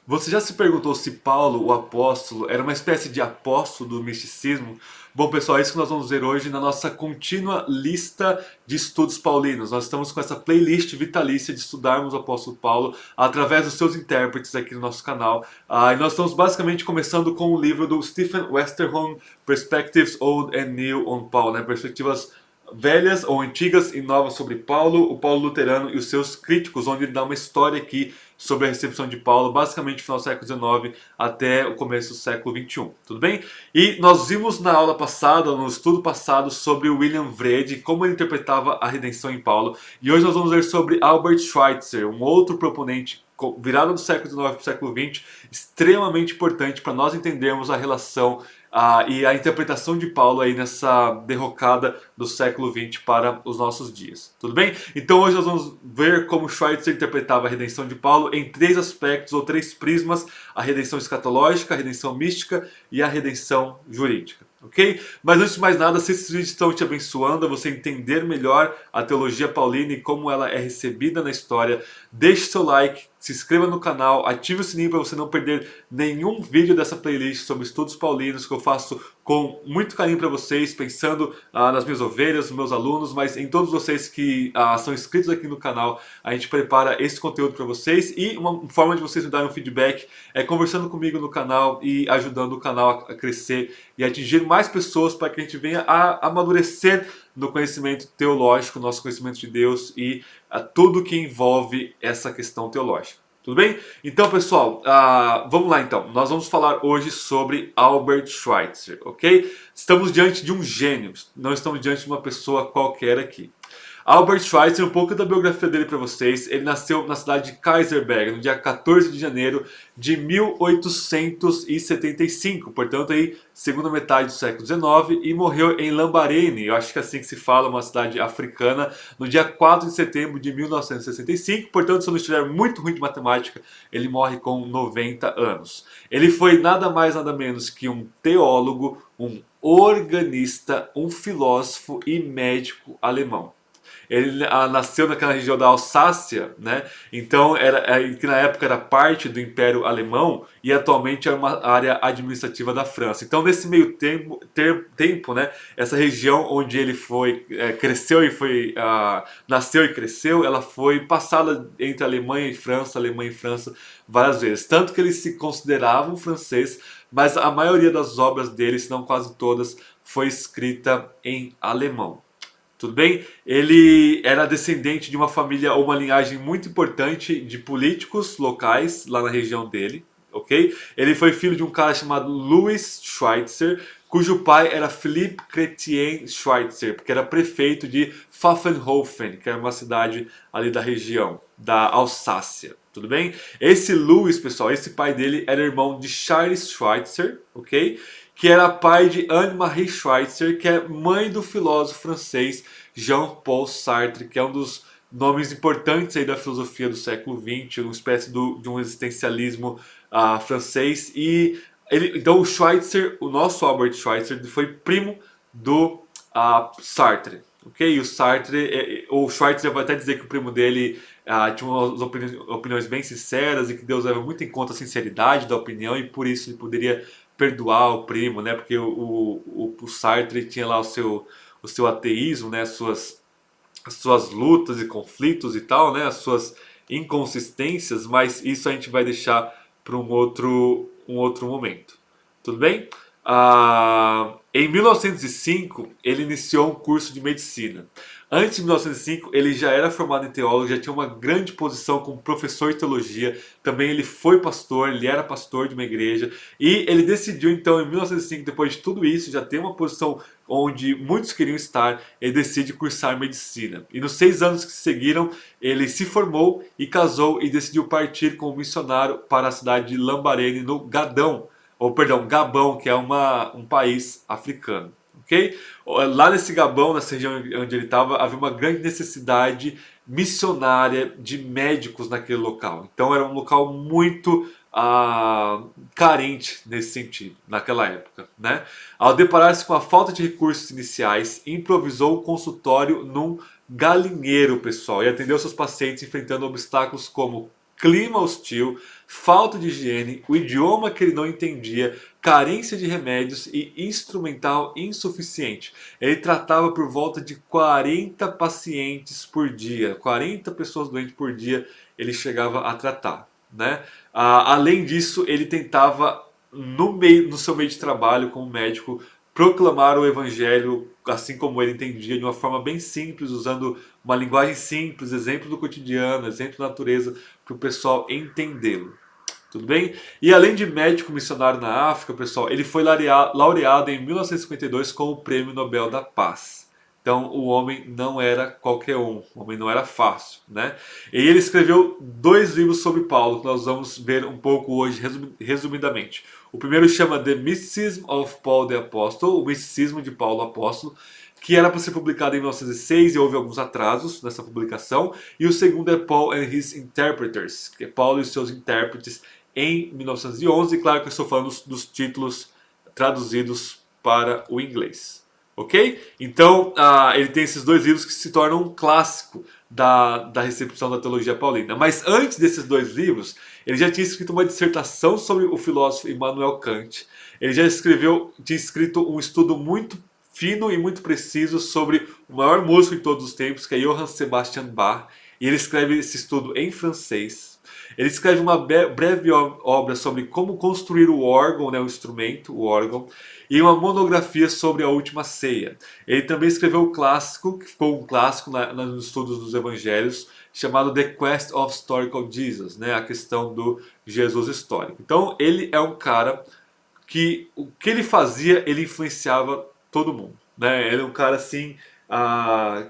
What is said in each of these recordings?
Você já se perguntou se Paulo, o apóstolo, era uma espécie de apóstolo do misticismo? Bom, pessoal, é isso que nós vamos ver hoje na nossa contínua lista de estudos paulinos. Nós estamos com essa playlist vitalícia de estudarmos o apóstolo Paulo através dos seus intérpretes aqui no nosso canal. E nós estamos basicamente começando com o livro do Stephen Westerholm, Perspectives Old and New on Paul, né? Perspectivas velhas ou antigas e novas sobre Paulo, o Paulo luterano e os seus críticos, onde ele dá uma história aqui sobre a recepção de Paulo, basicamente no final do século XIX até o começo do século XXI, tudo bem? E nós vimos na aula passada, no estudo passado, sobre William Wrede, como ele interpretava a redenção em Paulo, e hoje nós vamos ver sobre Albert Schweitzer, um outro proponente virado do século XIX para o século XX, extremamente importante para nós entendermos a relação e a interpretação de Paulo aí nessa derrocada do século XX para os nossos dias. Tudo bem? Então hoje nós vamos ver como Schweitzer interpretava a redenção de Paulo em três aspectos ou três prismas: a redenção escatológica, a redenção mística e a redenção jurídica. Ok? Mas antes de mais nada, se esses vídeos estão te abençoando a você entender melhor a teologia paulina e como ela é recebida na história, deixe seu like, se inscreva no canal, ative o sininho para você não perder nenhum vídeo dessa playlist sobre estudos paulinos que eu faço com muito carinho para vocês, pensando nas minhas ovelhas, nos meus alunos, mas em todos vocês que são inscritos aqui no canal. A gente prepara esse conteúdo para vocês, e uma forma de vocês me darem um feedback é conversando comigo no canal e ajudando o canal a crescer e atingir mais pessoas, para que a gente venha a amadurecer no conhecimento teológico, nosso conhecimento de Deus e tudo que envolve essa questão teológica. Tudo bem? Então, pessoal, vamos lá então. Nós vamos falar hoje sobre Albert Schweitzer, ok? Estamos diante de um gênio, não estamos diante de uma pessoa qualquer aqui. Albert Schweitzer, um pouco da biografia dele para vocês. Ele nasceu na cidade de Kaiserberg no dia 14 de janeiro de 1875, portanto aí segunda metade do século XIX, e morreu em Lambarene, eu acho que é assim que se fala, uma cidade africana, no dia 4 de setembro de 1965, portanto, se eu não estiver muito ruim de matemática, ele morre com 90 anos. Ele foi nada mais nada menos que um teólogo, um organista, um filósofo e médico alemão. Ele nasceu naquela região da Alsácia, né? Então que na época era parte do Império Alemão e atualmente é uma área administrativa da França. Então nesse meio tempo, né? Essa região onde ele cresceu e nasceu e cresceu, ela foi passada entre Alemanha e França várias vezes. Tanto que ele se considerava um francês, mas a maioria das obras dele, se não quase todas, foi escrita em alemão. Tudo bem? Ele era descendente de uma família ou uma linhagem muito importante de políticos locais lá na região dele, ok? Ele foi filho de um cara chamado Louis Schweitzer, cujo pai era Philippe Chrétien Schweitzer, que era prefeito de Pfaffenhofen, que era uma cidade ali da região da Alsácia. Tudo bem? Esse Louis, pessoal, esse pai dele era irmão de Charles Schweitzer, ok? Que era pai de Anne-Marie Schweitzer, que é mãe do filósofo francês Jean-Paul Sartre, que é um dos nomes importantes aí da filosofia do século XX, uma espécie de um existencialismo francês. E então o Schweitzer, o nosso Albert Schweitzer, foi primo do Sartre. Ok? O Sartre, o Schweitzer vai até dizer que o primo dele tinha umas opiniões bem sinceras e que Deus leva muito em conta a sinceridade da opinião, e por isso ele poderia perdoar o primo, né? Porque o Sartre tinha lá o seu ateísmo, né? As suas lutas e conflitos e tal, né? As suas inconsistências, mas isso a gente vai deixar para um outro momento. Tudo bem? Em 1905, ele iniciou um curso de medicina. Antes de 1905, ele já era formado em teólogo, já tinha uma grande posição como professor de teologia. Também ele foi pastor, ele era pastor de uma igreja. E ele decidiu, então, em 1905, depois de tudo isso, já ter uma posição onde muitos queriam estar, ele decide cursar medicina. E nos 6 anos que seguiram, ele se formou e casou e decidiu partir como missionário para a cidade de Lambarene, no Gabão, que é um país africano. Okay? Lá nesse Gabão, nessa região onde ele estava, havia uma grande necessidade missionária de médicos naquele local. Então era um local muito carente nesse sentido, naquela época. Né? Ao deparar-se com a falta de recursos iniciais, improvisou um consultório num galinheiro, pessoal, e atendeu seus pacientes enfrentando obstáculos como clima hostil, falta de higiene, o idioma que ele não entendia, carência de remédios e instrumental insuficiente. Ele tratava por volta de 40 pacientes por dia, 40 pessoas doentes por dia ele chegava a tratar, né? Além disso, ele tentava no seu meio de trabalho como médico proclamar o evangelho assim como ele entendia, de uma forma bem simples, usando uma linguagem simples, exemplos do cotidiano, exemplos da natureza, para o pessoal entendê-lo. Tudo bem? E além de médico missionário na África, pessoal, ele foi laureado em 1952 com o Prêmio Nobel da Paz. Então o homem não era qualquer um, o homem não era fácil, né? E ele escreveu 2 livros sobre Paulo, que nós vamos ver um pouco hoje resumidamente. O primeiro chama The Mysticism of Paul the Apostle, o misticismo de Paulo Apóstolo, que era para ser publicado em 1906 e houve alguns atrasos nessa publicação. E o segundo é Paul and His Interpreters, que é Paulo e seus intérpretes em 1911. Claro que eu estou falando dos títulos traduzidos para o inglês. Ok? Então, ele tem esses 2 livros que se tornam um clássico da recepção da teologia paulina. Mas antes desses 2 livros, ele já tinha escrito uma dissertação sobre o filósofo Immanuel Kant. Ele já tinha escrito um estudo muito fino e muito preciso sobre o maior músico de todos os tempos, que é Johann Sebastian Bach. E ele escreve esse estudo em francês. Ele escreve uma breve obra sobre como construir o órgão, né, o instrumento, o órgão, e uma monografia sobre a Última Ceia. Ele também escreveu o clássico, que ficou um clássico nos estudos dos evangelhos, chamado The Quest of Historical Jesus, né, a questão do Jesus histórico. Então ele é um cara que o que ele fazia, ele influenciava todo mundo, né? Ele é um cara assim, a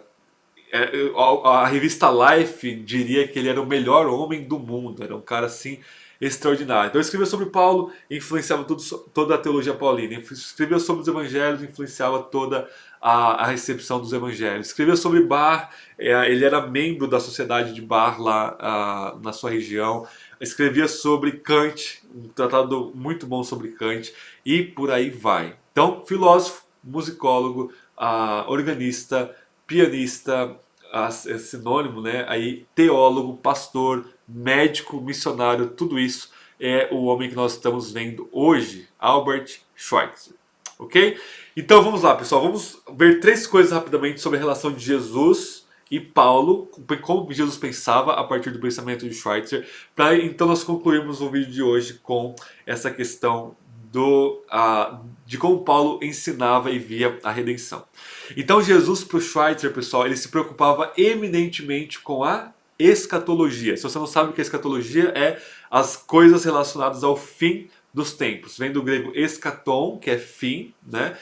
revista Life diria que ele era o melhor homem do mundo, era um cara assim extraordinário. Então ele escreveu sobre Paulo, influenciava toda a teologia paulina, escreveu sobre os evangelhos, influenciava toda a recepção dos evangelhos. Escreveu sobre Bar, ele era membro da sociedade de Bar lá na sua região. Escrevia sobre Kant, um tratado muito bom sobre Kant, e por aí vai. Então, filósofo, musicólogo, organista, pianista, é sinônimo, né? Aí, teólogo, pastor, médico, missionário, tudo isso é o homem que nós estamos vendo hoje, Albert Schweitzer. Ok? Então vamos lá, pessoal. Vamos ver 3 coisas rapidamente sobre a relação de Jesus e Paulo, como Jesus pensava a partir do pensamento de Schweitzer, para então nós concluirmos o vídeo de hoje com essa questão de como Paulo ensinava e via a redenção. Então Jesus, para o Schweitzer, pessoal, ele se preocupava eminentemente com a escatologia. Se você não sabe o que é escatologia, é as coisas relacionadas ao fim dos tempos. Vem do grego eschaton, que é fim, né?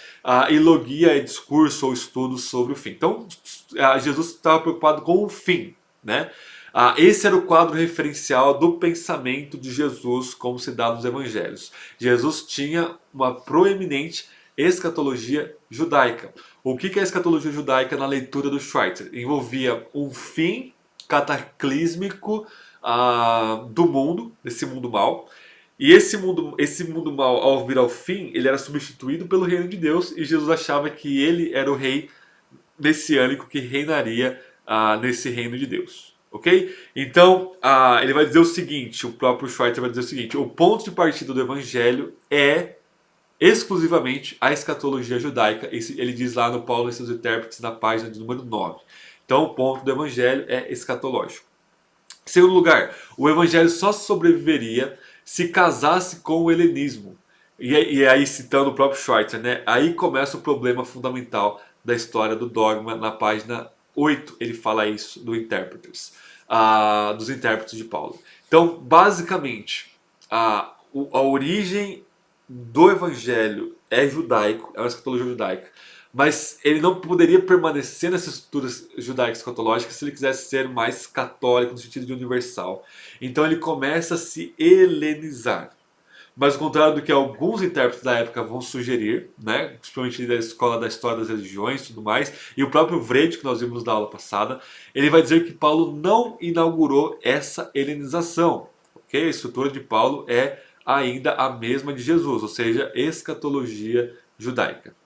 E logia é discurso ou estudo sobre o fim. Então Jesus estava preocupado com o fim, né? Esse era o quadro referencial do pensamento de Jesus, como se dá nos evangelhos. Jesus tinha uma proeminente escatologia judaica. O que é a escatologia judaica na leitura do Schweitzer? Envolvia um fim cataclísmico do mundo, desse mundo mal. E esse mundo mal, ao vir ao fim, ele era substituído pelo reino de Deus, e Jesus achava que ele era o rei messiânico que reinaria nesse reino de Deus. Ok? Então, ele vai dizer o seguinte, o próprio Schweitzer vai dizer o seguinte: o ponto de partida do evangelho é exclusivamente a escatologia judaica. Ele diz lá no Paulo e seus intérpretes, na página de número 9. Então, o ponto do evangelho é escatológico. Em segundo lugar, o evangelho só sobreviveria se casasse com o helenismo. E aí, citando o próprio Schweitzer, né? Aí começa o problema fundamental da história do dogma. Na página 8 ele fala isso dos intérpretes de Paulo. Então, basicamente, a origem do evangelho é judaico, é uma escatologia judaica, mas ele não poderia permanecer nessas estruturas judaicas escatológicas se ele quisesse ser mais católico no sentido de universal. Então ele começa a se helenizar. Mas ao contrário do que alguns intérpretes da época vão sugerir, né, principalmente da escola da história das religiões e tudo mais, e o próprio Wrede, que nós vimos na aula passada, ele vai dizer que Paulo não inaugurou essa helenização. Okay? A estrutura de Paulo é ainda a mesma de Jesus, ou seja, escatologia judaica.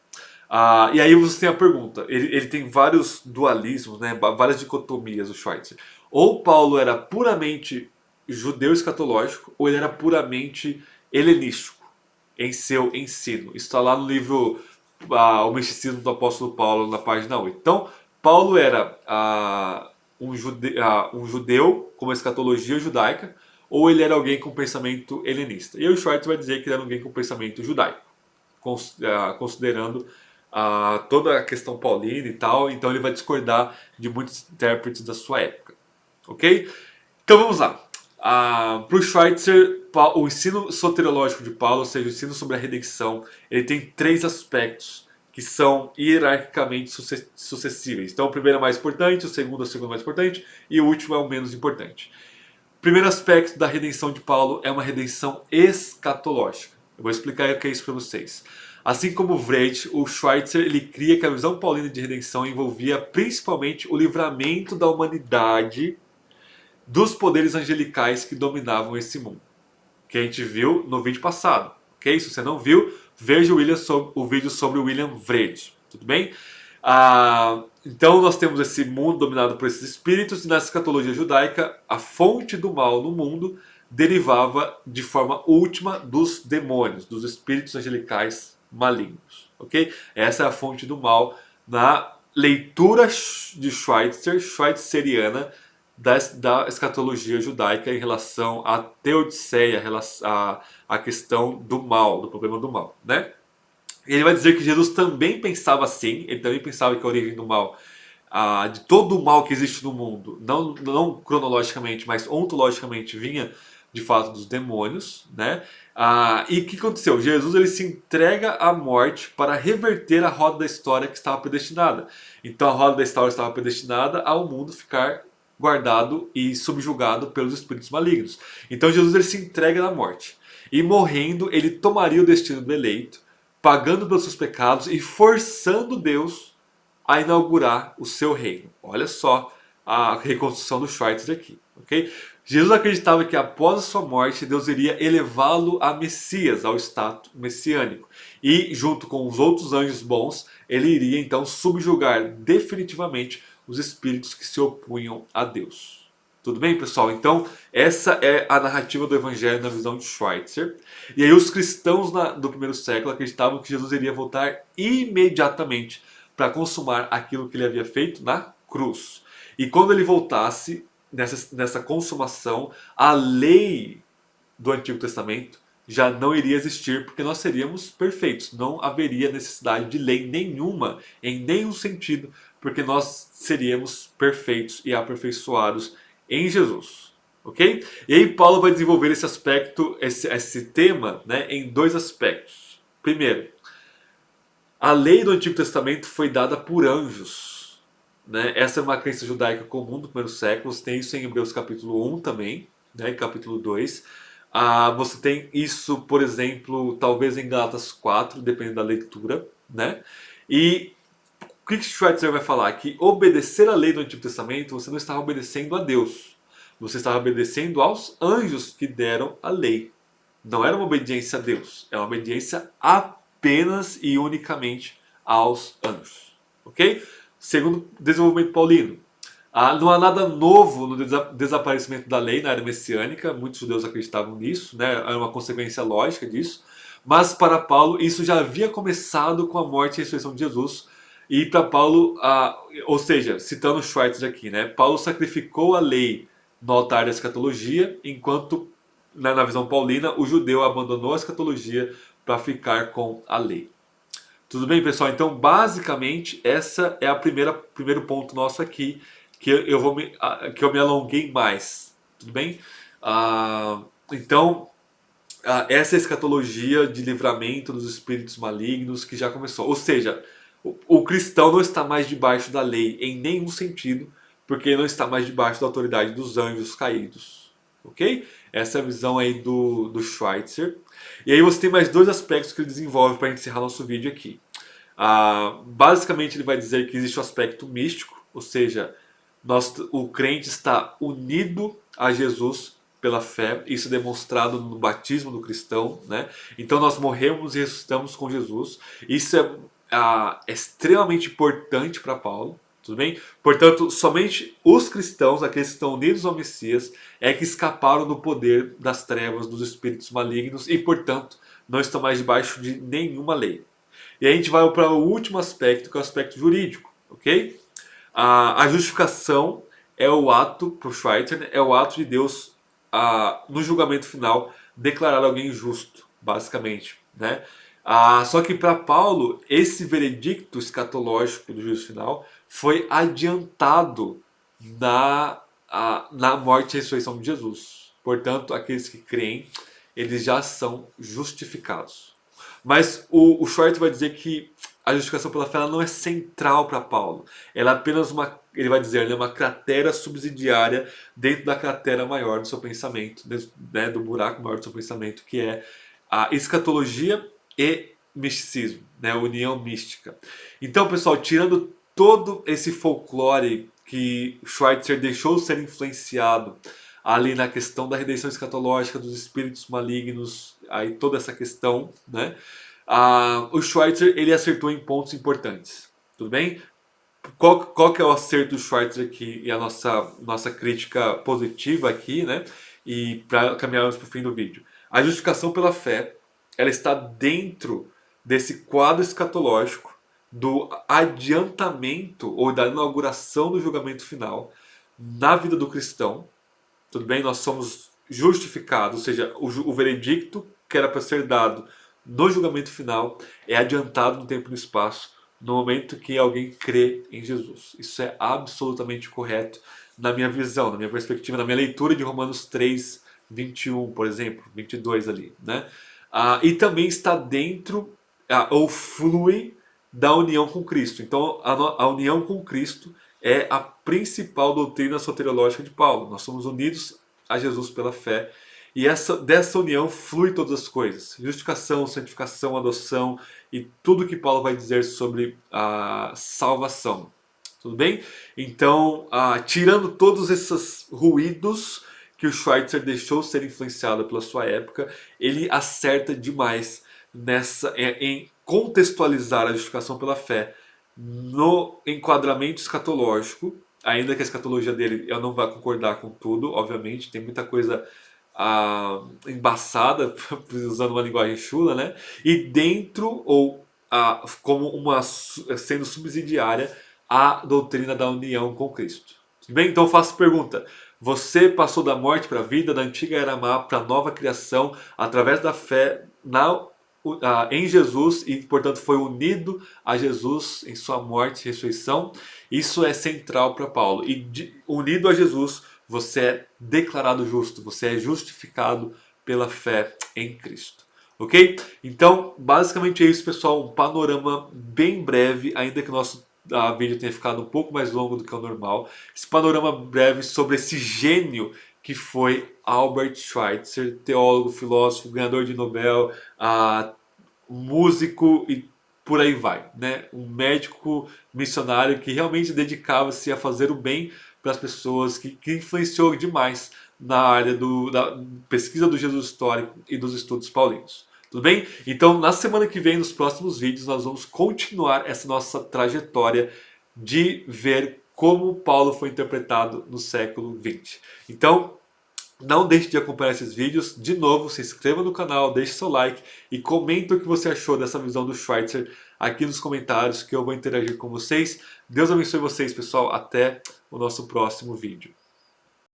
E aí você tem a pergunta, ele tem vários dualismos, né, várias dicotomias, o Schweitzer. Ou Paulo era puramente judeu escatológico ou ele era puramente helenístico em seu ensino. Isso está lá no livro O Misticismo do Apóstolo Paulo, na página 8. Então, Paulo era um judeu com uma escatologia judaica, ou ele era alguém com pensamento helenista. E o Schweitzer vai dizer que ele era alguém com pensamento judaico, considerando toda a questão paulina e tal. Então ele vai discordar de muitos intérpretes da sua época. Ok? Então vamos lá. Para o Schweitzer, o ensino soteriológico de Paulo, ou seja, o ensino sobre a redenção, ele tem 3 aspectos que são hierarquicamente sucessíveis. Então o primeiro é mais importante, o segundo é mais importante e o último é o menos importante. O primeiro aspecto da redenção de Paulo é uma redenção escatológica. Eu vou explicar o que é isso para vocês. Assim como Wrede, o Schweitzer ele cria que a visão paulina de redenção envolvia principalmente o livramento da humanidade dos poderes angelicais que dominavam esse mundo, que a gente viu no vídeo passado. Ok? Se você não viu, veja o vídeo sobre William Wrede. Tudo bem? Então nós temos esse mundo dominado por esses espíritos, e na escatologia judaica a fonte do mal no mundo derivava de forma última dos demônios, dos espíritos angelicais malignos. Ok? Essa é a fonte do mal na leitura de schweitzeriana da escatologia judaica em relação à teodiceia, à questão do mal, do problema do mal, né? Ele vai dizer que Jesus também pensava assim, ele também pensava que a origem do mal, de todo o mal que existe no mundo, não cronologicamente, mas ontologicamente, vinha de fato dos demônios, né? E o que aconteceu? Jesus ele se entrega à morte para reverter a roda da história que estava predestinada. Então a roda da história estava predestinada ao mundo ficar guardado e subjugado pelos espíritos malignos. Então Jesus ele se entrega na morte. E morrendo, ele tomaria o destino do eleito, pagando pelos seus pecados e forçando Deus a inaugurar o seu reino. Olha só a reconstrução do Schweitzer aqui. Okay? Jesus acreditava que após a sua morte, Deus iria elevá-lo a Messias, ao status messiânico. E junto com os outros anjos bons, ele iria então subjugar definitivamente os espíritos que se opunham a Deus. Tudo bem, pessoal? Então, essa é a narrativa do Evangelho na visão de Schweitzer. E aí os cristãos do primeiro século acreditavam que Jesus iria voltar imediatamente para consumar aquilo que ele havia feito na cruz. E quando ele voltasse, nessa consumação, a lei do Antigo Testamento já não iria existir, porque nós seríamos perfeitos. Não haveria necessidade de lei nenhuma, em nenhum sentido, porque nós seríamos perfeitos e aperfeiçoados em Jesus. Ok? E aí Paulo vai desenvolver esse aspecto, esse tema, né, em 2 aspectos. Primeiro, a lei do Antigo Testamento foi dada por anjos. Né? Essa é uma crença judaica comum do primeiro século. Você tem isso em Hebreus capítulo 1 também, né, capítulo 2. Você tem isso, por exemplo, talvez em Gálatas 4, dependendo da leitura. Né? E o que Schweitzer vai falar? Que obedecer a lei do Antigo Testamento, você não estava obedecendo a Deus. Você estava obedecendo aos anjos que deram a lei. Não era uma obediência a Deus, é uma obediência apenas e unicamente aos anjos. Ok? Segundo desenvolvimento paulino, não há nada novo no desaparecimento da lei na era messiânica, muitos judeus acreditavam nisso, né? É uma consequência lógica disso, mas para Paulo isso já havia começado com a morte e a ressurreição de Jesus. E para Paulo, ou seja, citando Schweitzer aqui, né? Paulo sacrificou a lei no altar da escatologia, enquanto na visão paulina o judeu abandonou a escatologia para ficar com a lei. Tudo bem, pessoal? Então, basicamente, essa é primeiro ponto nosso aqui, que eu me alonguei mais. Tudo bem? Então, essa é a escatologia de livramento dos espíritos malignos que já começou. Ou seja, o cristão não está mais debaixo da lei em nenhum sentido, porque ele não está mais debaixo da autoridade dos anjos caídos. Ok? Essa é a visão aí do Schweitzer. E aí você tem mais 2 aspectos que ele desenvolve para encerrar nosso vídeo aqui. Basicamente ele vai dizer que existe o aspecto místico, ou seja, o crente está unido a Jesus pela fé. Isso é demonstrado no batismo do cristão, né? Então nós morremos e ressuscitamos com Jesus. Isso é extremamente importante para Paulo. Tudo bem? Portanto, somente os cristãos, aqueles que estão unidos ao Messias, é que escaparam do poder das trevas, dos espíritos malignos e, portanto, não estão mais debaixo de nenhuma lei. E aí a gente vai para o último aspecto, que é o aspecto jurídico, ok? A justificação é o ato, para o Schweitzer, né, é o ato de Deus, no julgamento final, declarar alguém justo, basicamente. Né? Só que para Paulo, esse veredicto escatológico do juízo final foi adiantado na morte e ressurreição de Jesus. Portanto, aqueles que creem, eles já são justificados. Mas o Schwartz vai dizer que a justificação pela fé ela não é central para Paulo. Ela é apenas uma, ele vai dizer, uma cratera subsidiária dentro da cratera maior do seu pensamento, né, do buraco maior do seu pensamento, que é a escatologia e misticismo, né, a união mística. Então, pessoal, tirando todo esse folclore que Schweitzer deixou ser influenciado ali na questão da redenção escatológica, dos espíritos malignos, aí toda essa questão, né? O Schweitzer ele acertou em pontos importantes, tudo bem? Qual que é o acerto do Schweitzer aqui e a nossa crítica positiva aqui, né? E para caminharmos para o fim do vídeo. A justificação pela fé, ela está dentro desse quadro escatológico do adiantamento ou da inauguração do julgamento final na vida do cristão. Tudo bem? Nós somos justificados, ou seja, o veredicto que era para ser dado no julgamento final é adiantado no tempo e no espaço no momento que alguém crê em Jesus. Isso é absolutamente correto na minha visão, na minha perspectiva, na minha leitura de Romanos 3, 21, por exemplo, 22 ali. Né? E também está dentro, ou flui, da união com Cristo. Então, a união com Cristo é a principal doutrina soteriológica de Paulo. Nós somos unidos a Jesus pela fé. E dessa união flui todas as coisas. Justificação, santificação, adoção e tudo que Paulo vai dizer sobre a salvação. Tudo bem? Então, tirando todos esses ruídos que o Schweitzer deixou ser influenciado pela sua época, ele acerta demais em contextualizar a justificação pela fé no enquadramento escatológico, ainda que a escatologia dele eu não vá concordar com tudo, obviamente, tem muita coisa embaçada, usando uma linguagem chula, né? E dentro, ou como sendo subsidiária à doutrina da união com Cristo. Bem, então eu faço a pergunta: você passou da morte para a vida, da antiga era má para a nova criação, através da fé em Jesus e, portanto, foi unido a Jesus em sua morte e ressurreição. Isso é central para Paulo. E unido a Jesus, você é declarado justo, você é justificado pela fé em Cristo. Ok? Então, basicamente é isso, pessoal. Um panorama bem breve, ainda que o nosso vídeo tenha ficado um pouco mais longo do que o normal. Esse panorama breve sobre esse gênio que foi Albert Schweitzer, teólogo, filósofo, ganhador de Nobel, músico e por aí vai, né? Um médico missionário que realmente dedicava-se a fazer o bem para as pessoas, que influenciou demais na área da pesquisa do Jesus histórico e dos estudos paulinos. Tudo bem? Então, na semana que vem, nos próximos vídeos, nós vamos continuar essa nossa trajetória de ver como Paulo foi interpretado no século XX. Então, não deixe de acompanhar esses vídeos. De novo, se inscreva no canal, deixe seu like e comenta o que você achou dessa visão do Schweitzer aqui nos comentários, que eu vou interagir com vocês. Deus abençoe vocês, pessoal. Até o nosso próximo vídeo.